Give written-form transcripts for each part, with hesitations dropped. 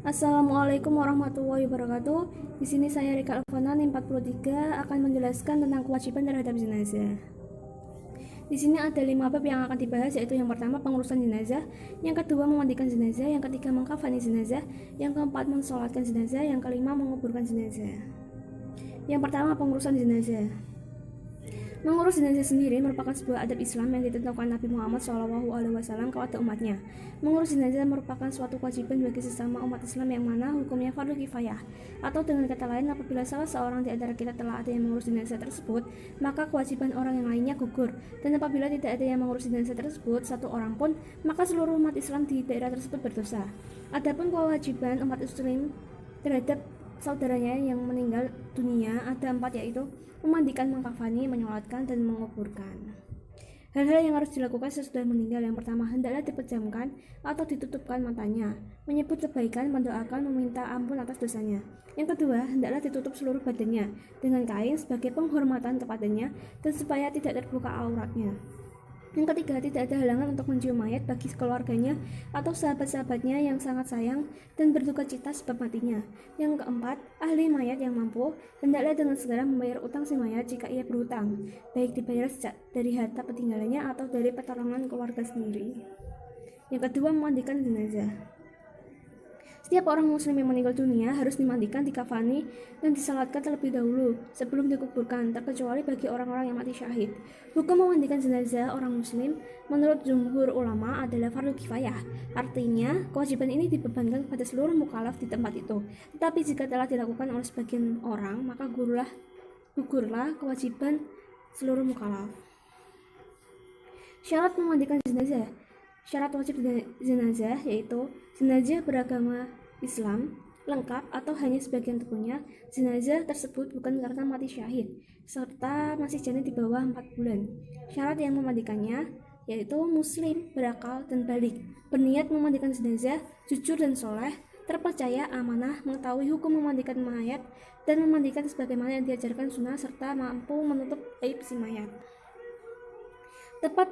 Assalamualaikum warahmatullahi wabarakatuh. Di sini saya Rika Alfana 43 akan menjelaskan tentang kewajiban terhadap jenazah. Di sini ada 5 bab yang akan dibahas, yaitu yang pertama pengurusan jenazah, yang kedua memandikan jenazah, yang ketiga mengkafani jenazah, yang keempat mensolatkan jenazah, yang kelima menguburkan jenazah. Yang pertama pengurusan jenazah. Mengurus jenazah sendiri merupakan sebuah adab Islam yang ditentukan Nabi Muhammad SAW kepada umatnya. Mengurus jenazah merupakan suatu kewajiban bagi sesama umat Islam yang mana hukumnya fardu kifayah. Atau dengan kata lain, apabila salah seorang di antara kita telah ada yang mengurus jenazah tersebut, maka kewajiban orang yang lainnya gugur. Dan apabila tidak ada yang mengurus jenazah tersebut, satu orang pun, maka seluruh umat Islam di daerah tersebut berdosa. Adapun kewajiban umat Muslim terhadap saudaranya yang meninggal dunia ada 4, yaitu memandikan, mengkafani, menyolatkan, dan menguburkan. Hal-hal yang harus dilakukan sesudah meninggal. Yang pertama, hendaklah dipejamkan atau ditutupkan matanya, menyebut kebaikan, mendoakan, meminta ampun atas dosanya. Yang kedua, hendaklah ditutup seluruh badannya dengan kain sebagai penghormatan kepadanya dan supaya tidak terbuka auratnya. Yang ketiga, tidak ada halangan untuk mencium mayat bagi keluarganya atau sahabat-sahabatnya yang sangat sayang dan berduka cita sebab matinya. Yang keempat, ahli mayat yang mampu hendaklah dengan segera membayar utang si mayat jika ia berhutang, baik dibayar sejak dari harta peninggalannya atau dari pertolongan keluarga sendiri. Yang kedua, memandikan jenazah. Setiap orang muslim yang meninggal dunia harus dimandikan, dikafani, dan disalatkan terlebih dahulu sebelum dikuburkan, terkecuali bagi orang-orang yang mati syahid. Hukum memandikan jenazah orang muslim menurut jumhur ulama adalah fardu kifayah. Artinya, kewajiban ini dibebankan kepada seluruh mukallaf di tempat itu. Tetapi jika telah dilakukan oleh sebagian orang, maka gugurlah kewajiban seluruh mukallaf. Syarat memandikan jenazah. Syarat wajib jenazah yaitu jenazah beragama Islam lengkap atau hanya sebagian tubuhnya, jenazah tersebut bukan karena mati syahid, serta masih janin di bawah 4 bulan. Syarat yang memandikannya yaitu muslim, berakal, dan balik, berniat memandikan jenazah, jujur dan soleh, terpercaya, amanah, mengetahui hukum memandikan mayat, dan memandikan sebagaimana yang diajarkan sunnah, serta mampu menutup aib si mayat. Tepat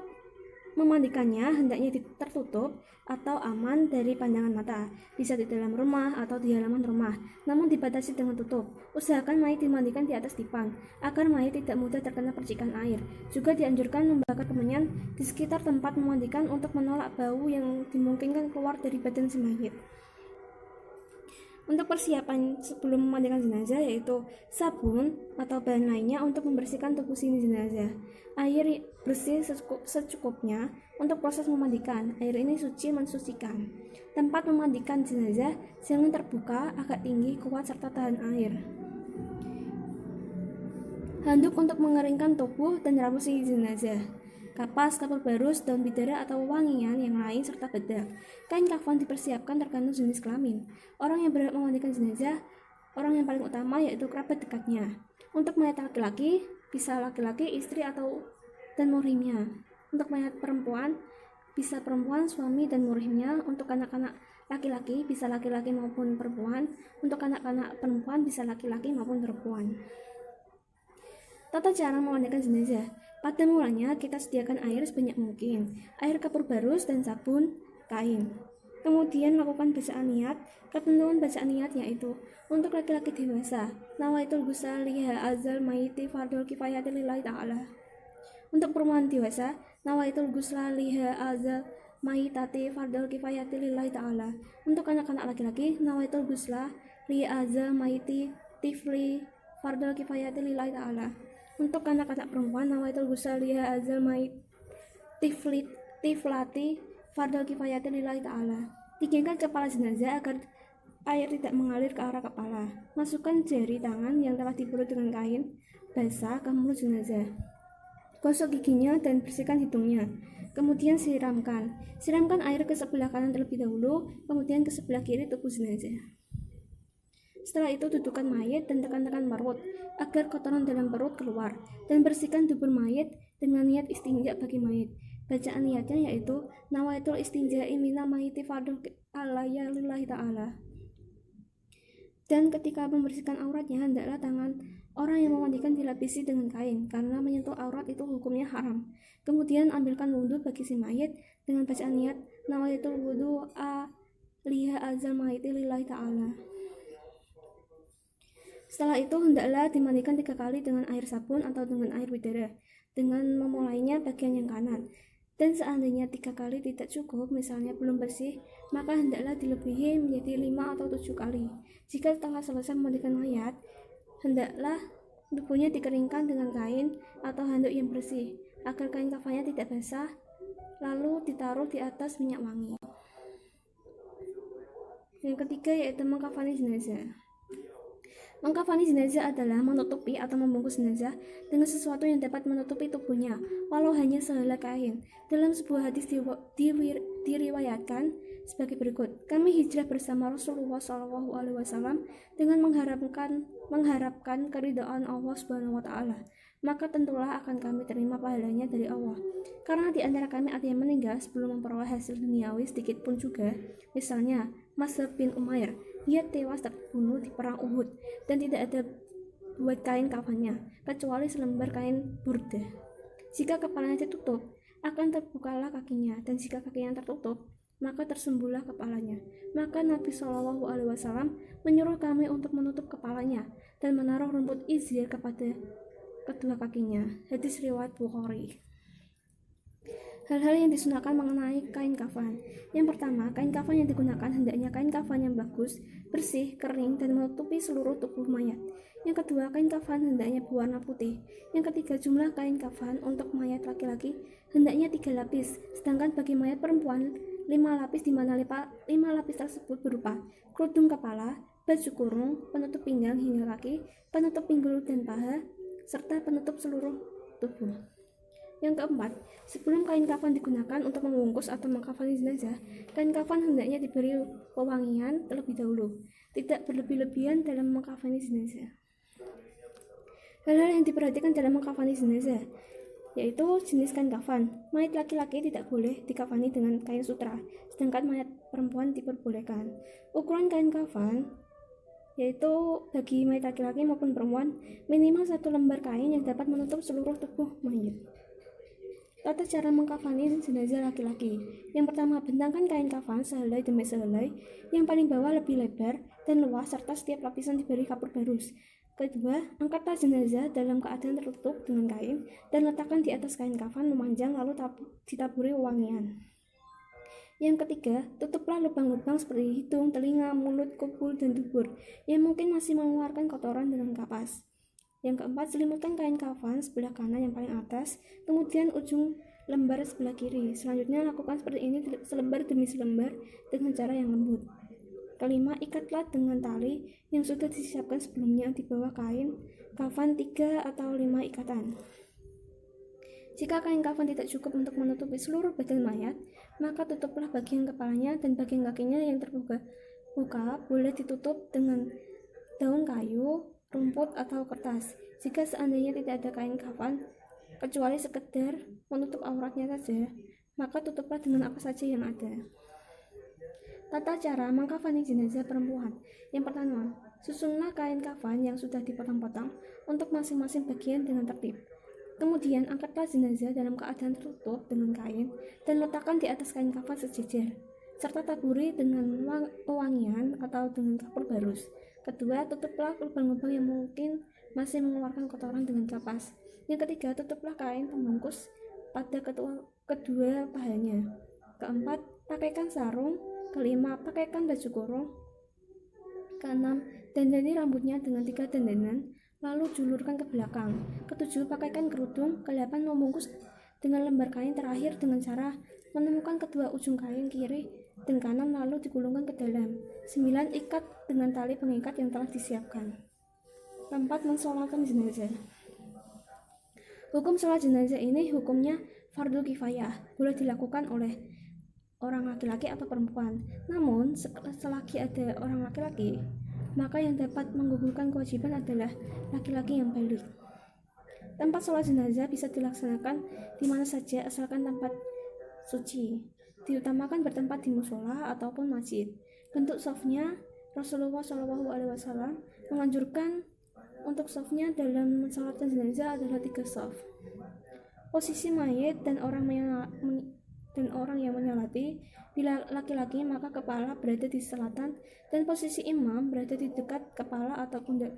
memandikannya hendaknya tertutup atau aman dari pandangan mata, bisa di dalam rumah atau di halaman rumah, namun dibatasi dengan tutup. Usahakan mayat dimandikan di atas dipan, agar mayat tidak mudah terkena percikan air. Juga dianjurkan membakar kemenyan di sekitar tempat memandikan untuk menolak bau yang dimungkinkan keluar dari badan si mayat. Untuk persiapan sebelum memandikan jenazah yaitu sabun atau bahan lainnya untuk membersihkan tubuh si jenazah, air bersih secukupnya untuk proses memandikan. Air ini suci mensucikan. Tempat memandikan jenazah jangan terbuka, agak tinggi, kuat, serta tahan air. Handuk untuk mengeringkan tubuh dan rambut si jenazah, kapas, kapur barus, daun bidara atau wangian yang lain, serta bedak. Kain kafan dipersiapkan tergantung jenis kelamin. Orang yang berhak memandikan jenazah, orang yang paling utama yaitu kerabat dekatnya. Untuk mayat laki-laki, bisa laki-laki, istri, atau dan muhrimnya. Untuk mayat perempuan, bisa perempuan, suami, dan muhrimnya. Untuk anak-anak laki-laki, bisa laki-laki maupun perempuan. Untuk anak-anak perempuan, bisa laki-laki maupun perempuan. Tata cara memandikan jenazah. Pada mulanya kita sediakan air sebanyak mungkin, air kapur barus dan sabun, kain. Kemudian lakukan bacaan niat. Ketentuan bacaan niat yaitu untuk laki-laki dewasa, nawaitul ghusla liha azal mayyiti fardhu kifayati lillahi ta'ala. Untuk perempuan dewasa, nawaitul ghusla liha azal mayyitati fardhu kifayati lillahi ta'ala. Untuk anak-anak laki-laki, nawaitul ghusla liha azal mayyiti tifli fardhu kifayati lillahi ta'ala. Untuk anak-anak perempuan, nawaitul ghusla liha azal mayit tiflati fardhu kifayati lillahi ta'ala. Tinggikan kepala jenazah agar air tidak mengalir ke arah kepala. Masukkan jari tangan yang telah dibalut dengan kain basah ke mulut jenazah. Gosok giginya dan bersihkan hidungnya. Kemudian siramkan air ke sebelah kanan terlebih dahulu, kemudian ke sebelah kiri tubuh jenazah. Setelah itu dudukkan mayat dan tekan-tekan perut agar kotoran dalam perut keluar, dan bersihkan dubur mayat dengan niat istinja bagi mayat. Bacaan niatnya yaitu nawaitul istinja'i mina mayyiti fardhu alaiya lillahi ta'ala. Dan ketika membersihkan auratnya, hendaklah tangan orang yang memandikan dilapisi dengan kain, karena menyentuh aurat itu hukumnya haram. Kemudian ambilkan wudhu bagi si mayat dengan bacaan niat nawaitul wudhu'a liha azal maiti lillahi ta'ala. Setelah itu hendaklah dimandikan 3 kali dengan air sabun atau dengan air bidara, dengan memulainya bagian yang kanan. Dan seandainya 3 kali tidak cukup, misalnya belum bersih, maka hendaklah dilebihi menjadi 5 atau 7 kali. Jika telah selesai memandikan mayat, hendaklah tubuhnya dikeringkan dengan kain atau handuk yang bersih, agar kain kafannya tidak basah, lalu ditaruh di atas minyak wangi. Yang ketiga yaitu mengkafani jenazah. Mengkafani jenazah adalah menutupi atau membungkus jenazah dengan sesuatu yang dapat menutupi tubuhnya, walau hanya sehelai kain. Dalam sebuah hadis diriwayatkan sebagai berikut: kami hijrah bersama Rasulullah SAW dengan mengharapkan keridhaan Allah Subhanahu Wa Taala. Maka tentulah akan kami terima pahalanya dari Allah. Karena di antara kami ada yang meninggal sebelum memperoleh hasil duniawi sedikit pun juga. Misalnya Mas'ab bin Umair, dia tewas terbunuh di perang Uhud dan tidak ada buat kain kafannya kecuali selembar kain burdah. Jika kepalanya ditutup, akan terbukalah kakinya, dan jika kakinya tertutup, maka tersembullah kepalanya. Maka Nabi SAW menyuruh kami untuk menutup kepalanya dan menaruh rumput izir kepada kedua kakinya. Hadis riwayat Bukhari. Hal-hal yang disunahkan mengenai kain kafan. Yang pertama, kain kafan yang digunakan hendaknya kain kafan yang bagus, bersih, kering, dan menutupi seluruh tubuh mayat. Yang kedua, kain kafan hendaknya berwarna putih. Yang ketiga, jumlah kain kafan untuk mayat laki-laki hendaknya 3 lapis, sedangkan bagi mayat perempuan 5 lapis, di mana 5 lapis tersebut berupa kerudung kepala, baju kurung, penutup pinggang hingga kaki, penutup pinggul dan paha, serta penutup seluruh tubuh. Yang keempat, sebelum kain kafan digunakan untuk membungkus atau mengkafani jenazah, kain kafan hendaknya diberi wewangian terlebih dahulu, tidak berlebih-lebihan dalam mengkafani jenazah. Hal-hal yang diperhatikan dalam mengkafani jenazah yaitu jenis kain kafan. Mayat laki-laki tidak boleh dikafani dengan kain sutra, sedangkan mayat perempuan diperbolehkan. Ukuran kain kafan yaitu bagi mayat laki-laki maupun perempuan minimal 1 lembar kain yang dapat menutup seluruh tubuh mayat. Tata cara mengkafani jenazah laki-laki. Yang pertama, bentangkan kain kafan sehelai demi sehelai. Yang paling bawah lebih lebar dan luas serta setiap lapisan diberi kapur barus. Kedua, angkatlah jenazah dalam keadaan tertutup dengan kain dan letakkan di atas kain kafan memanjang lalu ditaburi wewangian. Yang ketiga, tutuplah lubang-lubang seperti hidung, telinga, mulut, kupul, dan dubur yang mungkin masih mengeluarkan kotoran dengan kapas. Yang keempat, selimutkan kain kafan sebelah kanan yang paling atas, kemudian ujung lembar sebelah kiri. Selanjutnya lakukan seperti ini selembar demi selembar dengan cara yang lembut. Kelima, ikatlah dengan tali yang sudah disiapkan sebelumnya di bawah kain kafan 3 atau 5 ikatan. Jika kain kafan tidak cukup untuk menutupi seluruh badan mayat, maka tutuplah bagian kepalanya dan bagian kakinya yang terbuka boleh ditutup dengan daun kayu, rumput, atau kertas. Jika seandainya tidak ada kain kafan kecuali sekedar menutup auratnya saja, maka tutuplah dengan apa saja yang ada. Tata cara mengkafani jenazah perempuan. Yang pertama, susunlah kain kafan yang sudah dipotong-potong untuk masing-masing bagian dengan tertib. Kemudian angkatlah jenazah dalam keadaan tertutup dengan kain dan letakkan di atas kain kafan sejajar, serta taburi dengan wewangian atau dengan kapur barus. Kedua, tutuplah lubang-lubang yang mungkin masih mengeluarkan kotoran dengan kapas. Yang ketiga, tutuplah kain pembungkus pada kedua pahanya. Keempat, pakaikan sarung. Kelima, pakaikan baju kurung. Keenam, dandani rambutnya dengan 3 dandanan, lalu julurkan ke belakang. Ketujuh, pakaikan kerudung. Kedelapan, membungkus dengan lembar kain terakhir dengan cara menemukan kedua ujung kain kiri dan kanan lalu digulungkan ke dalam. 9, ikat dengan tali pengikat yang telah disiapkan. 4, mensolatkan jenazah. Hukum sholat jenazah ini hukumnya fardu kifayah, boleh dilakukan oleh orang laki-laki atau perempuan. Namun selagi ada orang laki-laki, maka yang dapat menggugurkan kewajiban adalah laki-laki yang balik. Tempat sholat jenazah bisa dilaksanakan di mana saja asalkan tempat suci. Diutamakan bertempat di musola ataupun masjid. Bentuk shafnya, Rasulullah SAW menganjurkan untuk shafnya dalam mensalatkan jenazah adalah 3 shaf. Posisi mayit dan orang dan orang yang menyolati. Bila laki-laki maka kepala berada di selatan dan posisi imam berada di dekat kepala atau pundak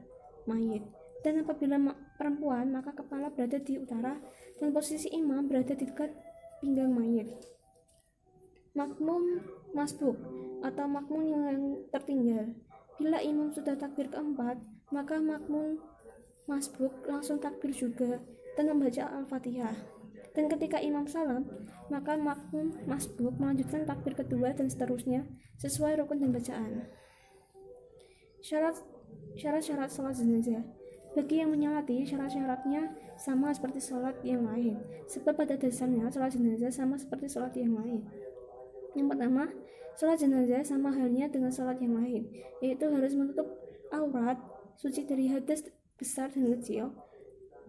mayit. Dan apabila perempuan maka kepala berada di utara dan posisi imam berada di dekat pinggang mayit. Makmum masbuk atau makmum yang tertinggal. Bila imam sudah takbir keempat, maka makmum masbuk langsung takbir juga dan membaca Al-Fatihah. Dan ketika imam salam, maka makmum masbuk melanjutkan takbir kedua dan seterusnya sesuai rukun dan bacaan. Syarat-syarat sholat jenazah. Bagi yang menyolati, syarat-syaratnya sama seperti sholat yang lain, sebab pada dasarnya sholat jenazah sama seperti sholat yang lain. Yang pertama, sholat jenazah sama halnya dengan sholat yang lain, yaitu harus menutup aurat, suci dari hadas besar dan kecil,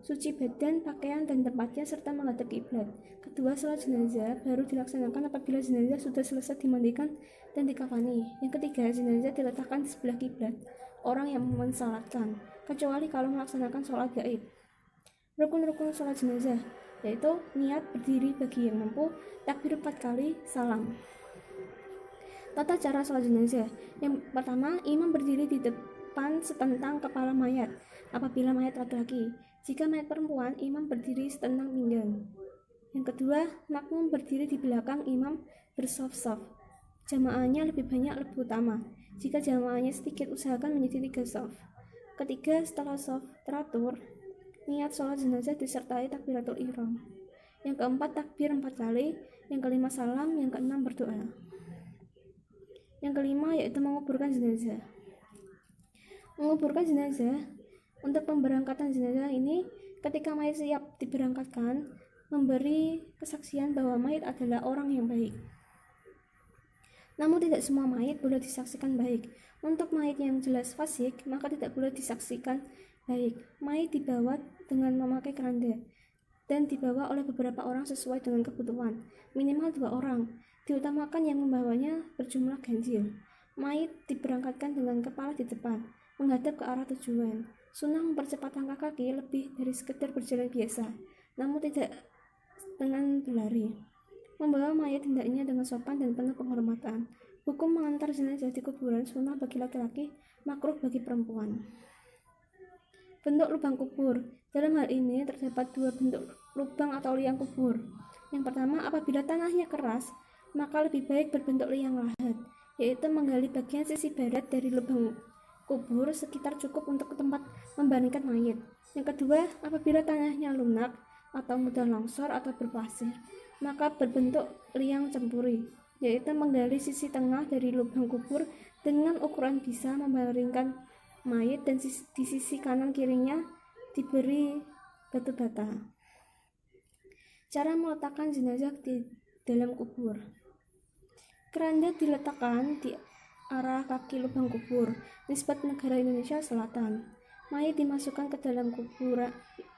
suci badan, pakaian, dan tempatnya, serta menghadap kiblat. Kedua, sholat jenazah baru dilaksanakan apabila jenazah sudah selesai dimandikan dan dikafani. Yang ketiga, jenazah diletakkan di sebelah kiblat orang yang mensalatkan, kecuali kalau melaksanakan sholat gaib. Rukun-rukun sholat jenazah yaitu niat berdiri bagi yang mampu, takbir 4 kali, salam. Tata cara sholat jenazah. Yang pertama, imam berdiri di depan setentang kepala mayat apabila mayat laki-laki. Jika mayat perempuan, imam berdiri setentang pinggang. Yang kedua, makmum berdiri di belakang imam bersaf-saf. Jamaahnya lebih banyak lebih utama. Jika jamaahnya sedikit, usahakan menjadi 3 saf. Ketiga, setelah saf teratur, niat sholat jenazah disertai takbiratul ihram. Yang keempat, takbir 4 kali. Yang kelima, salam. Yang keenam, berdoa. Yang kelima yaitu menguburkan jenazah. Menguburkan jenazah. Untuk pemberangkatan jenazah ini, ketika mayat siap diberangkatkan, memberi kesaksian bahwa mayat adalah orang yang baik. Namun tidak semua mayat boleh disaksikan baik. Untuk mayat yang jelas fasik, maka tidak boleh disaksikan baik. Mayat dibawa dengan memakai keranda dan dibawa oleh beberapa orang sesuai dengan kebutuhan, minimal 2 orang. Diutamakan yang membawanya berjumlah ganjil. Mayat diberangkatkan dengan kepala di depan, menghadap ke arah tujuan. Sunnah mempercepat langkah kaki lebih dari sekedar berjalan biasa, namun tidak dengan berlari. Membawa mayat hendaknya dengan sopan dan penuh penghormatan. Hukum mengantar jenazah di kuburan sunnah bagi laki-laki, makruh bagi perempuan. Bentuk lubang kubur. Dalam hal ini terdapat 2 bentuk lubang atau liang kubur. Yang pertama, apabila tanahnya keras, maka lebih baik berbentuk liang lahat, yaitu menggali bagian sisi barat dari lubang kubur sekitar cukup untuk tempat membaringkan mayat. Yang kedua, apabila tanahnya lunak atau mudah longsor atau berpasir, maka berbentuk liang cempuri, yaitu menggali sisi tengah dari lubang kubur dengan ukuran bisa membaringkan mayat, dan di sisi kanan kirinya diberi batu bata. Cara meletakkan jenazah di dalam kubur. Keranda diletakkan di arah kaki lubang kubur, nisbat negara Indonesia Selatan. Mayat dimasukkan ke dalam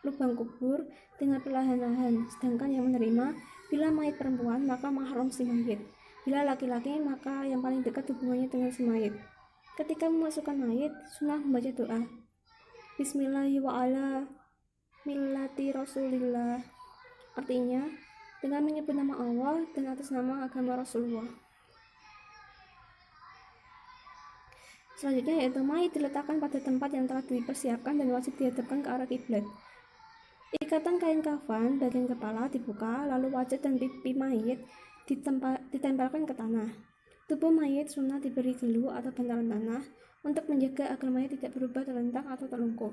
lubang kubur dengan perlahan-lahan, sedangkan yang menerima, bila mayat perempuan maka mahram si mayat, bila laki-laki maka yang paling dekat hubungannya dengan si mayat. Ketika memasukkan mayat, sunnah membaca doa Bismillahi wa ala millati Rasulillah, artinya dengan menyebut nama Allah dan atas nama agama Rasulullah. Selanjutnya yaitu mayat diletakkan pada tempat yang telah dipersiapkan dan wajib dihadapkan ke arah kiblat. Ikatan kain kafan bagian kepala dibuka, lalu wajah dan pipi mayat ditempelkan ke tanah. Tubuh mayat sunnah diberi gelu atau bantalan tanah untuk menjaga agar mayat tidak berubah terlentang atau terlungkup.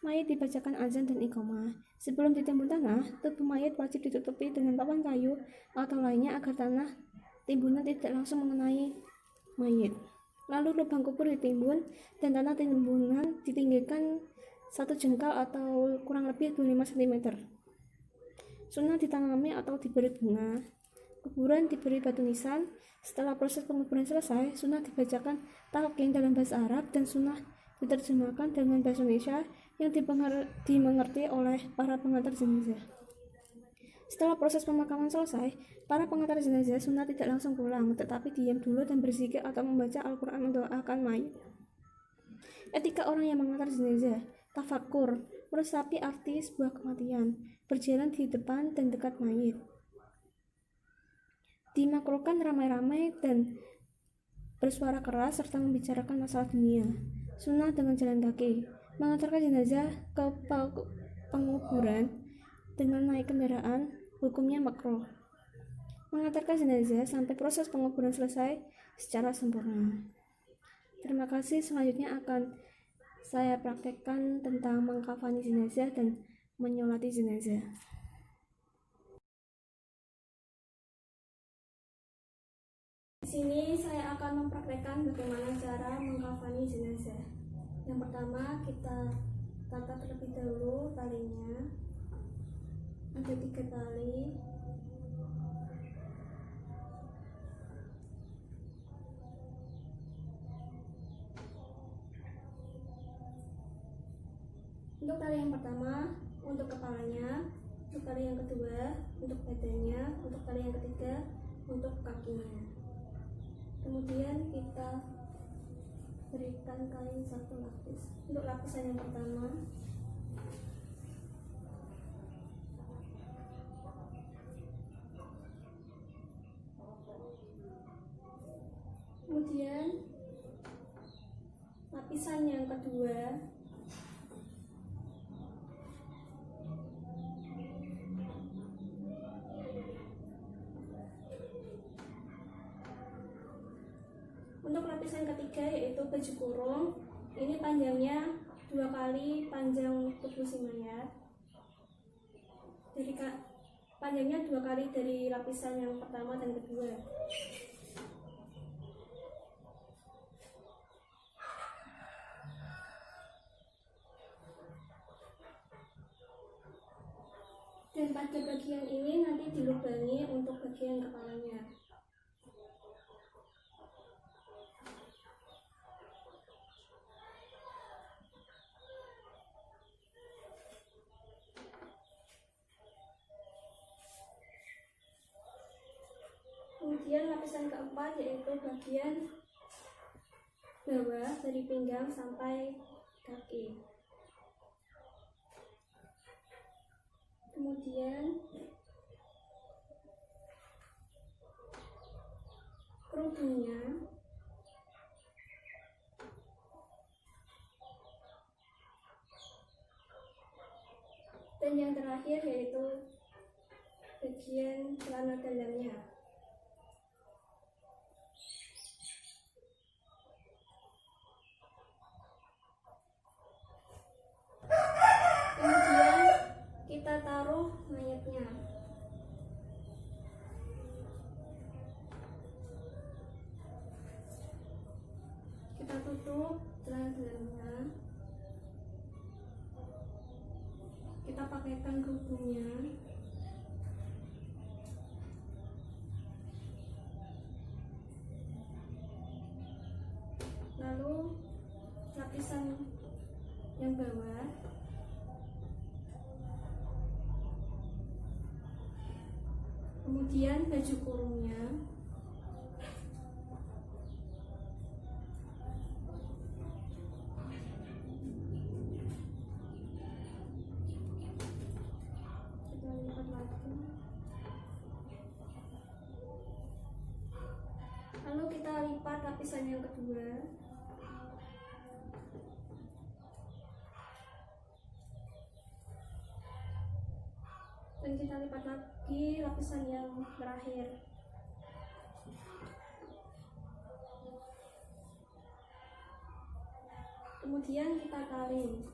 Mayat dibacakan azan dan iqamah. Sebelum ditimbun tanah, tubuh mayat wajib ditutupi dengan papan kayu atau lainnya agar tanah timbunan tidak langsung mengenai mayat. Lalu lubang kubur ditimbun dan tanah timbunan ditinggikan 1 jengkal atau kurang lebih 25 cm. Sunnah ditanami atau diberi bunga. Kuburan diberi batu nisan. Setelah proses penguburan selesai, sunnah dibacakan talqin dalam bahasa Arab dan sunnah diterjemahkan dengan bahasa Indonesia yang dimengerti oleh para pengantar jenazah. Setelah proses pemakaman selesai, para pengantar jenazah sunnah tidak langsung pulang, tetapi diam dulu dan berzikir atau membaca Al-Quran mendoakan mayat. Etika orang yang mengantar jenazah. Tafakur, meresapi arti sebuah kematian, berjalan di depan dan dekat mayat. dimakruhkan ramai-ramai dan bersuara keras serta membicarakan masalah dunia. Sunnah dengan jalan kaki. Mengantarkan jenazah ke penguburan dengan naik kendaraan, hukumnya makruh. Mengantarkan jenazah sampai proses penguburan selesai secara sempurna. Terima kasih. Selanjutnya akan saya praktekkan tentang mengkafani jenazah dan menyolati jenazah. Di sini saya akan mempraktekkan bagaimana cara mengkafani jenazah. Yang pertama, kita tata terlebih dahulu talinya. Ada 3 tali. Untuk tali yang pertama untuk kepalanya, untuk tali yang kedua untuk badannya, untuk tali yang ketiga untuk kakinya. Kemudian kita berikan kain 1 lapis. Untuk lapisan yang pertama, kemudian lapisan yang kedua, untuk lapisan ketiga yaitu baju kurung. Ini panjangnya 2 kali panjang tubuh si mayat. Panjangnya 2 kali dari lapisan yang pertama dan kedua. Dan pada bagian ini nanti dilubangi untuk bagian kepalanya. Kemudian lapisan keempat yaitu bagian bawah dari pinggang sampai kaki. Kemudian kerudungnya, dan yang terakhir yaitu bagian celana dalamnya. Kemudian kita taruh mayatnya. Kita tutup celana dalamnya. Kita pakaikan kerudungnya. Lalu lapisan yang bawah, kemudian baju kurungnya, kita lipat lagi. Lalu kita lipat lapisan yang kedua. Dan kita lipat lagi lapisan yang terakhir. Kemudian kita tali.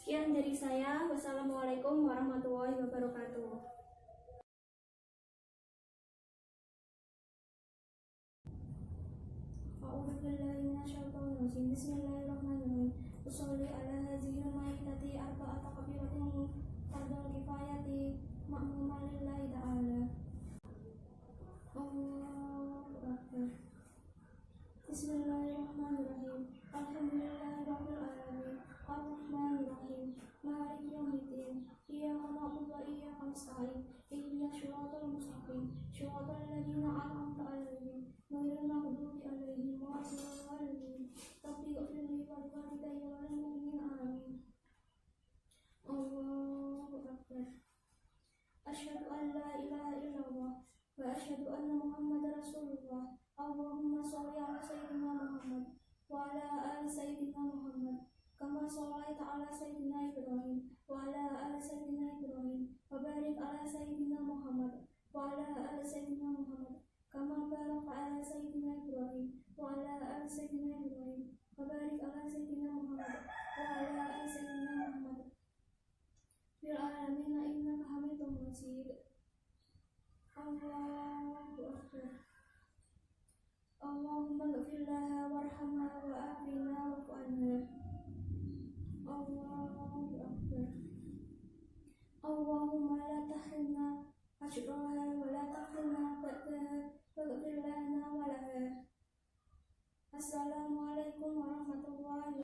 Sekian dari saya. Wassalamualaikum warahmatullahi wabarakatuh. على هذه المائدة أربعة كبيرة فرض الكفاية مأموما لله تعالى. الله أكبر. بسم الله الرحمن الرحيم. الحمد لله رب العالمين الرحمن الرحيم مالك يوم الدين إياك نعبد وإياك نستعين اهدنا الصراط المستقيم صراط الذين أنعمت عليهم غير المغضوب عليهم ولا الضالين رب اغفر لي ولوالدي وللمؤمنين آمين. الله أكبر. أشهد أن لا إله إلا الله وأشهد أن محمدا رسول الله. اللهم صل على سيدنا محمد وعلى آل سيدنا محمد كما صليت على سيدنا إبراهيم وعلى آل سيدنا إبراهيم وبارك على سيدنا محمد وعلى آل سيدنا محمد كما باركت على سيدنا إبراهيم وعلى آل سيدنا إبراهيم وبارك على سيدنا محمد وعلى آل سيدنا محمد في العالمين إنك حميد مجيد. الله أكبر. اللهم اغفر لها وارحمها وعافنا واعف عنها. الله أكبر. اللهم لا تحرمنا أجرها ولا تفتنا بعدها واغفر لنا ولها. السلام عليكم ورحمة الله.